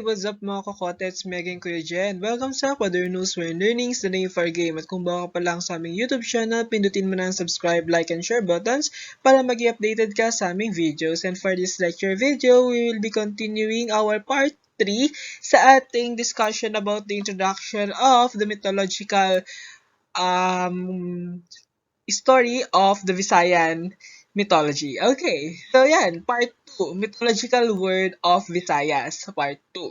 what's up mga kokote? It's me again, Kuya Jen. Welcome sa Kuwaderknows where learning is the name of our game. At kung bago ka pa lang sa aming YouTube channel, pindutin mo na ang subscribe, like, and share buttons para maging updated ka sa aming videos. And for this lecture video, we will be continuing our part 3 sa ating discussion about the introduction of the mythological story of the Visayan mythology. Okay, so yan, part 2, mythological world of Visayas, part 2.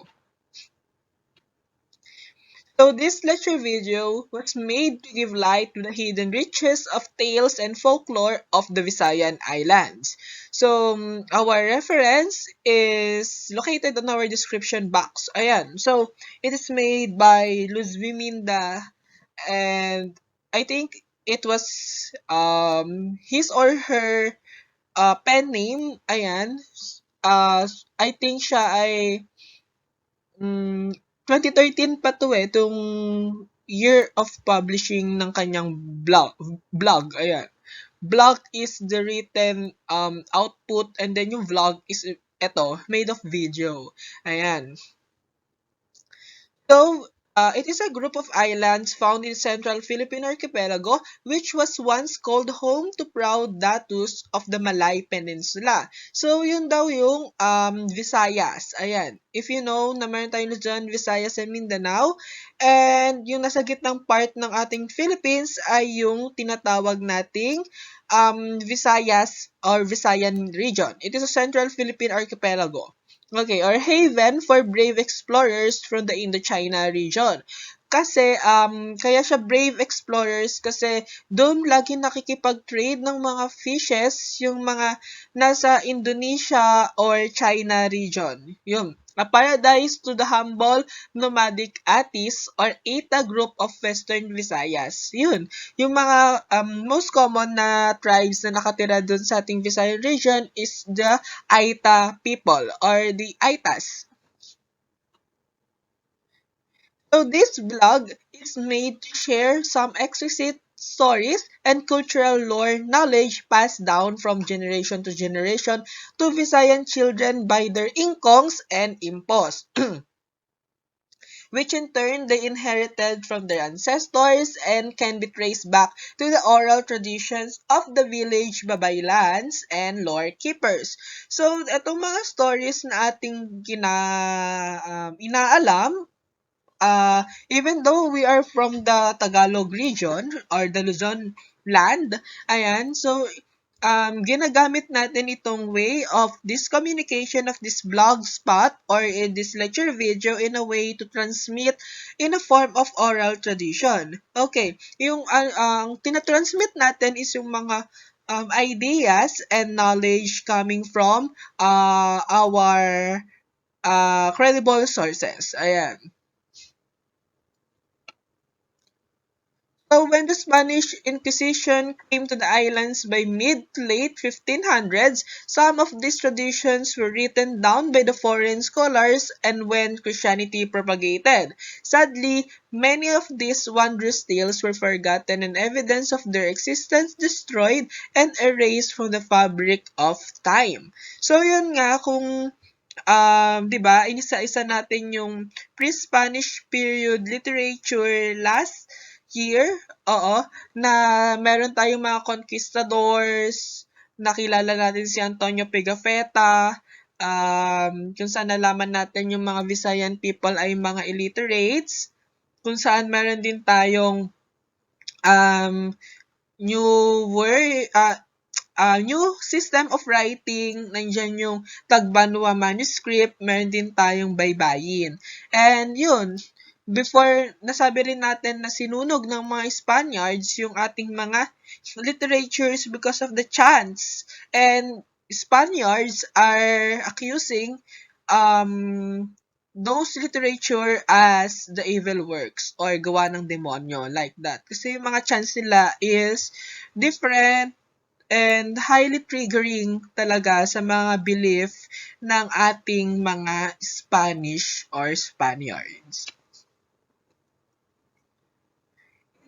So this lecture video was made to give light to the hidden riches of tales and folklore of the Visayan Islands. So our reference is located on our description box. Ayan. So it is made by Luzviminda, and I think it was his or her pen name. Ayan. I think siya ay 2013 pa 'to itong year of publishing ng kanyang blog, ayan. Blog is the written output, and then yung vlog is eto, made of video. Ayan. So, it is a group of islands found in central Philippine archipelago, which was once called home to proud datus of the Malay Peninsula. So, yun daw yung Visayas. Ayan. If you know na meron tayong dyan, Visayas and Mindanao. And yung nasa gitnang part ng ating Philippines ay yung tinatawag nating Visayas or Visayan region. It is a central Philippine archipelago. Okay, or haven for brave explorers from the Indochina region. Kasi, kaya siya brave explorers kasi doon lagi nakikipag-trade ng mga fishes yung mga nasa Indonesia or China region. Yun. A paradise to the humble nomadic Atis or Eta group of Western Visayas. Yun. Yung mga most common na tribes na nakatira doon sa ating Visayan region is the Aita people or the Aitas. So this blog is made to share some exquisite stories and cultural lore knowledge passed down from generation to generation to Visayan children by their inkongs and impos. Which in turn they inherited from their ancestors and can be traced back to the oral traditions of the village babaylans and lore keepers. So, itong mga stories na ating inaalam, even though we are from the Tagalog region or the Luzon land, ayan, so ginagamit natin itong way of this communication of this blog spot or in this lecture video in a way to transmit in a form of oral tradition. Okay, yung ang tinatransmit natin is yung mga ideas and knowledge coming from our credible sources. Ayan. So when the Spanish Inquisition came to the islands by mid to late 1500s, some of these traditions were written down by the foreign scholars and when Christianity propagated. Sadly, many of these wondrous tales were forgotten and evidence of their existence destroyed and erased from the fabric of time. So yun nga, kung 'di ba, inisa-isa natin yung pre-Spanish period literature last year, oo, na meron tayong mga conquistadors, nakilala natin si Antonio Pigafetta, kung saan nalaman natin yung mga Visayan people ay mga illiterates, kung saan meron din tayong new word, new system of writing, nandiyan yung Tagbanwa manuscript, meron din tayong baybayin. And yun, before, nasabi rin natin na sinunog ng mga Spaniards yung ating mga literatures because of the chants. And Spaniards are accusing those literature as the evil works or gawa ng demonyo, like that. Kasi yung mga chants nila is different and highly triggering talaga sa mga belief ng ating mga Spanish or Spaniards.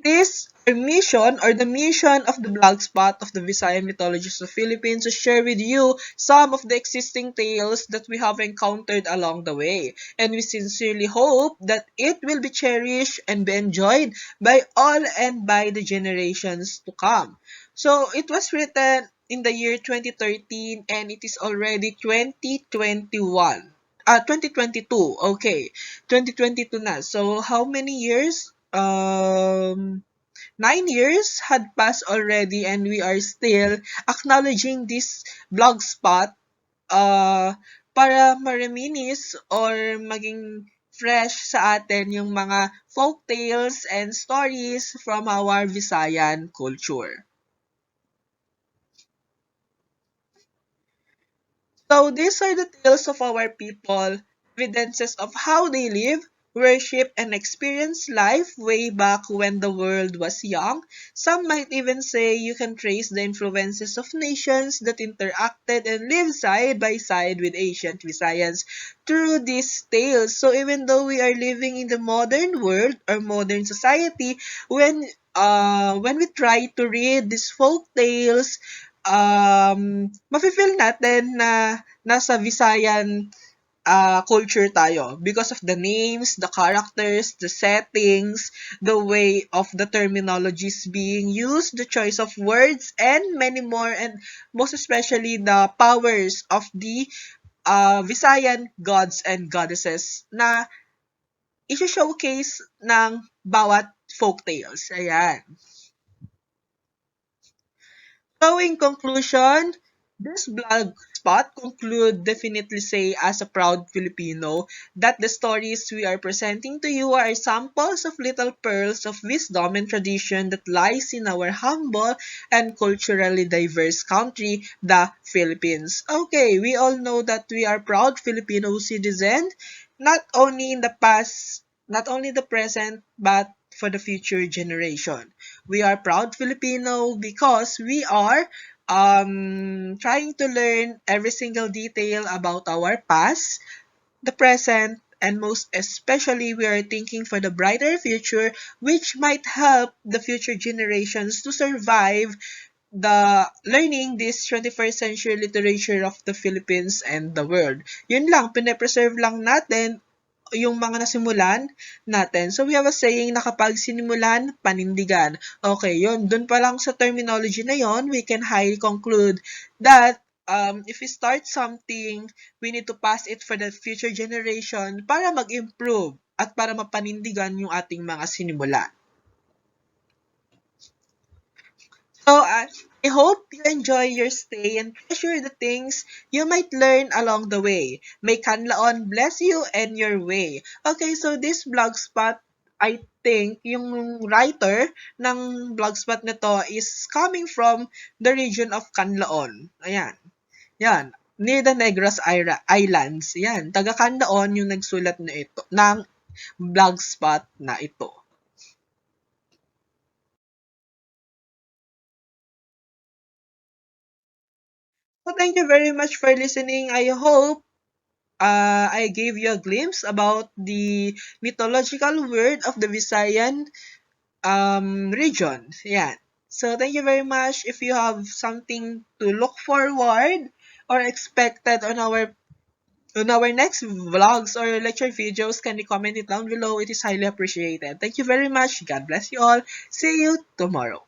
This our mission or the mission of the Blogspot of the Visayan mythologies of the Philippines to share with you some of the existing tales that we have encountered along the way. And we sincerely hope that it will be cherished and be enjoyed by all and by the generations to come. So it was written in the year 2013 and it is already 2021. 2022. Okay. 2022 na. So how many years? 9 years had passed already and we are still acknowledging this blog spot para ma-reminisce or maging fresh sa atin yung mga folk tales and stories from our Visayan culture. So these are the tales of our people, evidences of how they live, worship, and experience life way back when the world was young. Some might even say you can trace the influences of nations that interacted and lived side by side with ancient Visayans through these tales. So even though we are living in the modern world or modern society, when we try to read these folk tales, mafe-feel natin na nasa Visayan culture tayo because of the names, the characters, the settings, the way of the terminologies being used, the choice of words, and many more, and most especially the powers of the Visayan gods and goddesses na i-showcase ng bawat folk tales. Ayan. So in conclusion, this blog spot conclude definitely say as a proud Filipino that the stories we are presenting to you are samples of little pearls of wisdom and tradition that lies in our humble and culturally diverse country, the Philippines. Okay, we all know that we are proud Filipino citizens, not only in the past, not only the present, but for the future generation. We are proud Filipino because we are trying to learn every single detail about our past, the present, and most especially we are thinking for the brighter future which might help the future generations to survive the learning this 21st century literature of the Philippines and the world. Yun lang, pinapreserve lang natin yung mga nasimulan natin. So we have a saying na kapag sinimulan, panindigan. Okay, yun. Dun pa lang sa terminology na yon, we can highly conclude that if we start something, we need to pass it for the future generation para mag-improve at para mapanindigan yung ating mga sinimulan. So, I hope you enjoy your stay and treasure the things you might learn along the way. May Kanlaon bless you and your way. Okay, so this blogspot, I think, yung writer ng blogspot nito is coming from the region of Kanlaon. Ayan. Yan. Near the Negros Islands. Yan. Taga Kanlaon yung nagsulat na ito, ng blogspot na ito. So thank you very much for listening. I hope I gave you a glimpse about the mythological world of the Visayan region. Yeah. So thank you very much. If you have something to look forward or expected on our next vlogs or lecture videos, can you comment it down below? It is highly appreciated. Thank you very much. God bless you all. See you tomorrow.